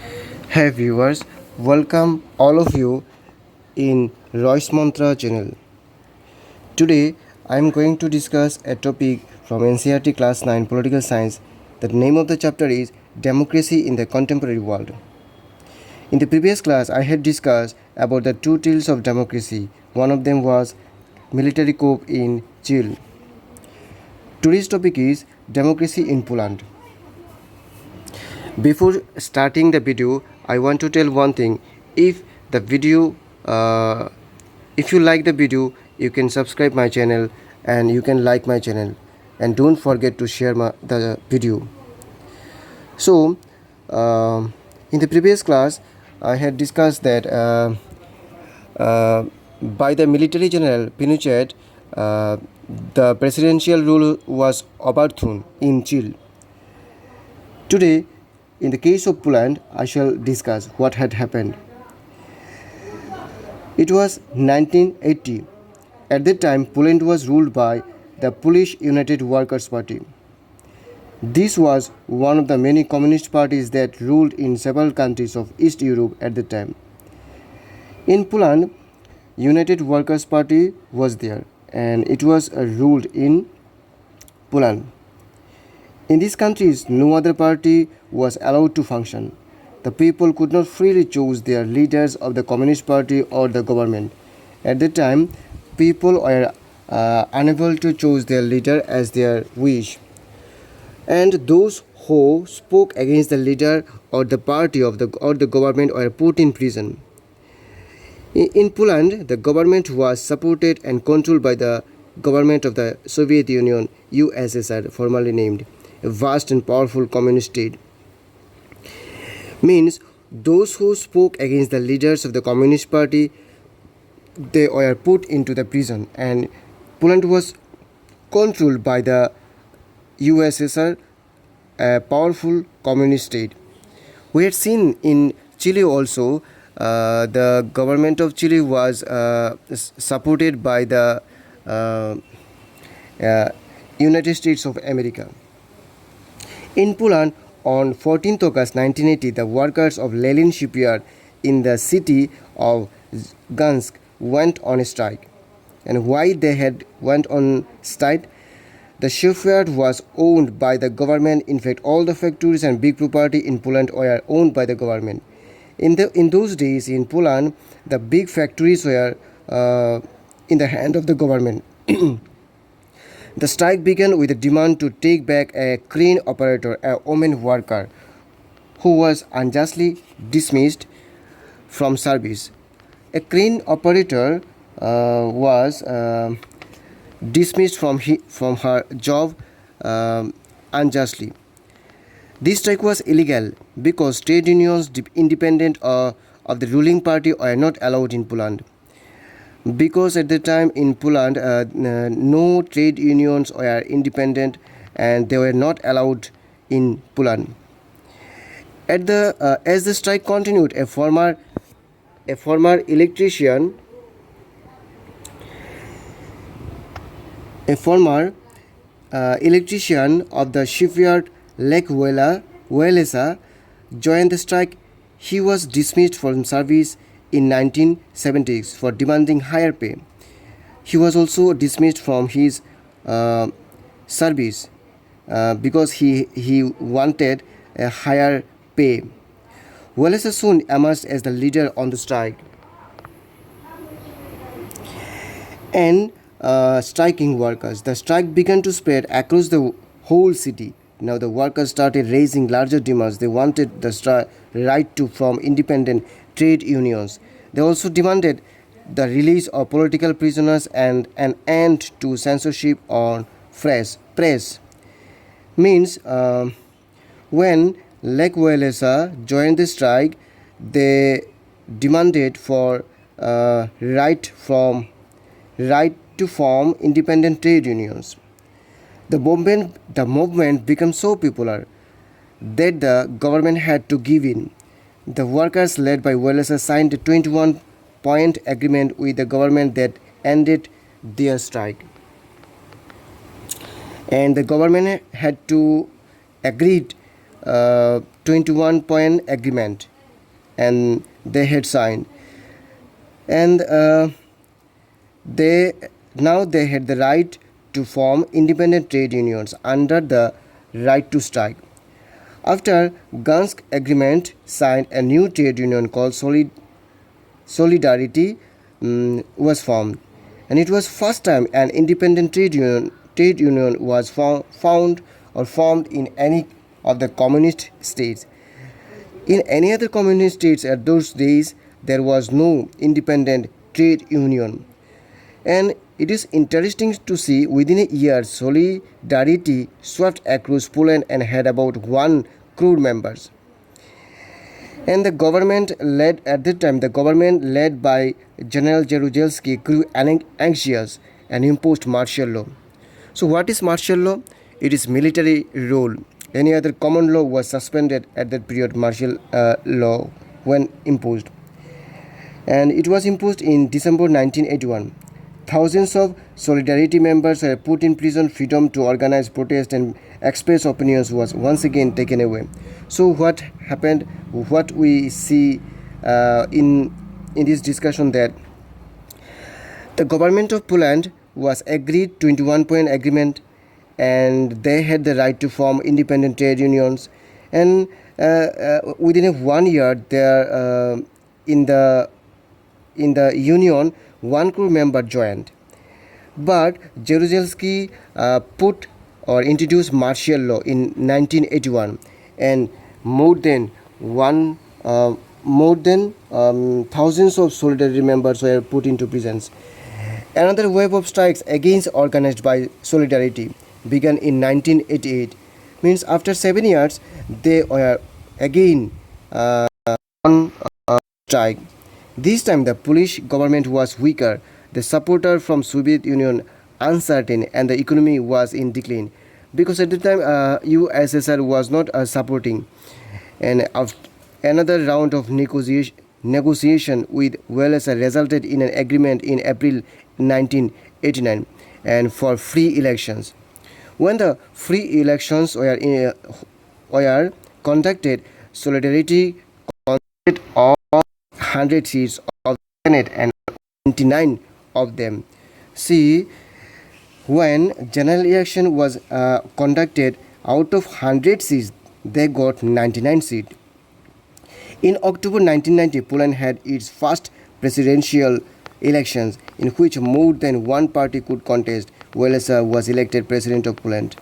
Hey viewers, welcome all of you in Royce Mantra channel. Today I am going to discuss a topic from Ncert Class 9 Political Science. The name of the chapter is Democracy in the Contemporary World. In the previous class I had discussed about the two tools of democracy. One of them was military coup in Chile. Today's topic is democracy in Poland. Before starting the video, I want to tell one thing. If the video if you like the video, you can subscribe my channel and you can like my channel, and don't forget to share the video. So in the previous class I had discussed that by the military general Pinochet, the presidential rule was overthrown in Chile. Today, in the case of Poland, I shall discuss what had happened. It was 1980. At that time, Poland was ruled by the Polish United Workers' Party. This was one of the many communist parties that ruled in several countries of East Europe at the time. In Poland, United Workers' Party was there, and it was ruled in Poland. In these countries, no other party was allowed to function. The people could not freely choose their leaders of the Communist Party or the government. At that time, people were unable to choose their leader as their wish. And those who spoke against the leader or the party or the government were put in prison. In Poland, the government was supported and controlled by the government of the Soviet Union, USSR, formerly named, a vast and powerful communist state. Means those who spoke against the leaders of the Communist Party, they were put into the prison, and Poland was controlled by the USSR, a powerful communist state. We had seen in Chile also, the government of Chile was supported by the United States of America. In Poland, on 14th August 1980, the workers of Lenin shipyard in the city of Gdansk went on a strike. And why they had went on strike? The shipyard was owned by the government. In fact, all the factories and big property in Poland were owned by the government. In those days in Poland, the big factories were in the hand of the government. The strike began with a demand to take back a crane operator, a woman worker, who was unjustly dismissed from service. A crane operator was dismissed from her job unjustly. This strike was illegal because trade unions independent of the ruling party were not allowed in Poland. Because at the time in Poland, no trade unions were independent and they were not allowed in Poland. As the strike continued, a former electrician of the shipyard Lech Walesa joined the strike. He was dismissed from service in 1970s for demanding higher pay. He was also dismissed from his service because he wanted a higher pay. Walesa soon emerged as the leader on the strike. And striking workers. The strike began to spread across the whole city. Now the workers started raising larger demands. They wanted the right to form independent trade unions. They also demanded the release of political prisoners and an end to censorship on press. Means when Lech Walesa joined the strike, they demanded for right to form independent trade unions. The movement became so popular that the government had to give in. The workers led by Walesa signed a 21-point agreement with the government that ended their strike. And the government had to agree 21-point agreement and they had signed, and they they had the right to form independent trade unions under the right to strike. After Gansk agreement signed, a new trade union called Solidarity was formed, and it was first time an independent trade union was found or formed in any of the communist states. In any other communist states at those days, there was no independent trade union. And it is interesting to see within a year, Solidarity swept across Poland and had about 1 crore members. And the government led at that time, the government led by General Jaruzelski grew anxious and imposed martial law. So what is martial law? It is military rule. Any other common law was suspended at that period. Martial law when imposed, and it was imposed in December 1981. Thousands of Solidarity members were put in prison. Freedom to organize, protest, and express opinions was once again taken away. So what happened? What we see in this discussion, that the government of Poland was agreed 21-point agreement, and they had the right to form independent trade unions. And within 1 year, there in the union, 1 crore member joined. But Jaruzelski put or introduced martial law in 1981, and more than thousands of Solidarity members were put into prisons. Another wave of strikes against organized by Solidarity began in 1988. Means after 7 years, they were again on strike. This time the Polish government was weaker, the supporter from Soviet Union uncertain, and the economy was in decline, because at the time USSR was not supporting. And another round of negotiation with Wales resulted in an agreement in April 1989, and for free elections. When the free elections were conducted, Solidarity constituted all 100 seats of the Senate and 99 of them. See, when general election was conducted, out of 100 seats, they got 99 seats. In October 1990, Poland had its first presidential elections, in which more than one party could contest. Wałęsa was elected president of Poland.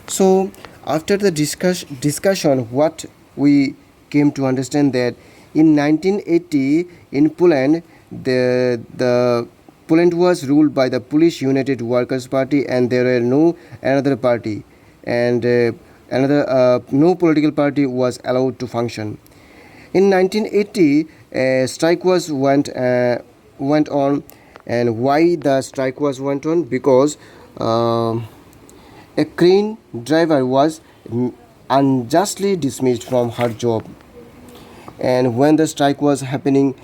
So, after the discussion, what we came to understand, that in 1980 in Poland, the Poland was ruled by the Polish United Workers' Party, and there were no another party, and no political party was allowed to function. In 1980, a strike went on, and why the strike went on? Because a crane driver was unjustly dismissed from her job. And when the strike was happening,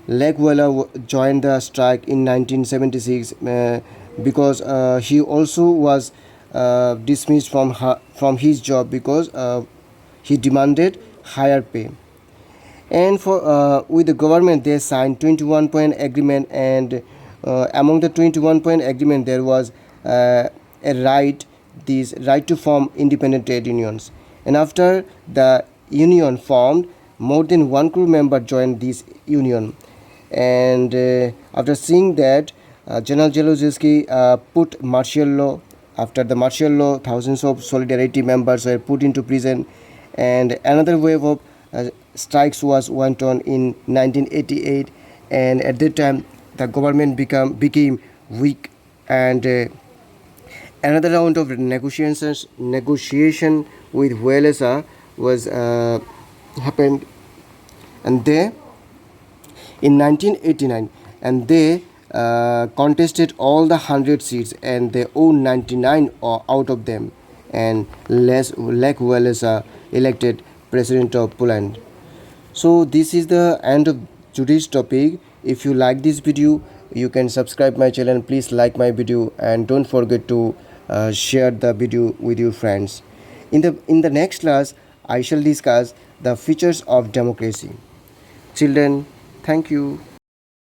Lech Wałęsa joined the strike in 1976 because he also was dismissed from his job because he demanded higher pay. And for with the government, they signed 21-point agreement, and among the 21-point agreement, there was a right to form independent trade unions. And after the union formed, more than 1 crore member joined this union. And after seeing that, General Jaruzelski put martial law. After the martial law, thousands of Solidarity members were put into prison, and another wave of strikes went on in 1988. And at that time, the government became weak, and another round of negotiation with Wałęsa was happened, and they in 1989, and they contested all the 100 seats, and they owned 99 out of them, and Lech Wałęsa elected president of Poland. So this is the end of today's topic. If you like this video, you can subscribe my channel. Please like my video, and don't forget to share the video with your friends. In the next class, I shall discuss the features of democracy. Children, thank you.